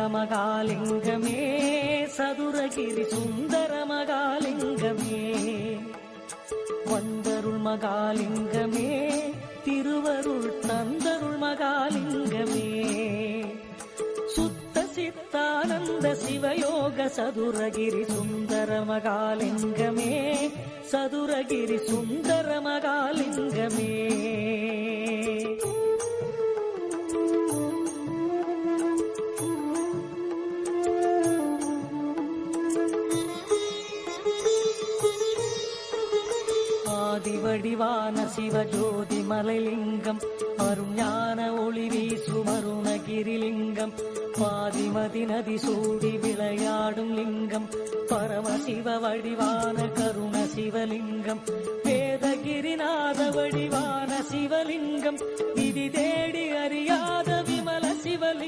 சுந்தரமகாலிங்கமே சதுரகிரி சுந்தரமகாலிங்கமே வந்தருள் மகாலிங்கமே திருவருள் தந்தருள் மகாலிங்கமே சுத்த சித்தானந்த சிவயோக சதுரகிரி சுந்தரமகாலிங்கமே சதுரகிரி சுந்தரமகாலிங்கமே ஆதிவடிவான சிவஜோதி மலைலிங்கம் அருஞான ஒளி வீசும் அருணகிரிலிங்கம் பாதிமதி நதி சூடி விளையாடும் லிங்கம் பரமசிவ வடிவான கருண சிவலிங்கம் வேதகிரிநாத வடிவான சிவலிங்கம் விதி தேடி அறியாத விமல சிவலிங்கம்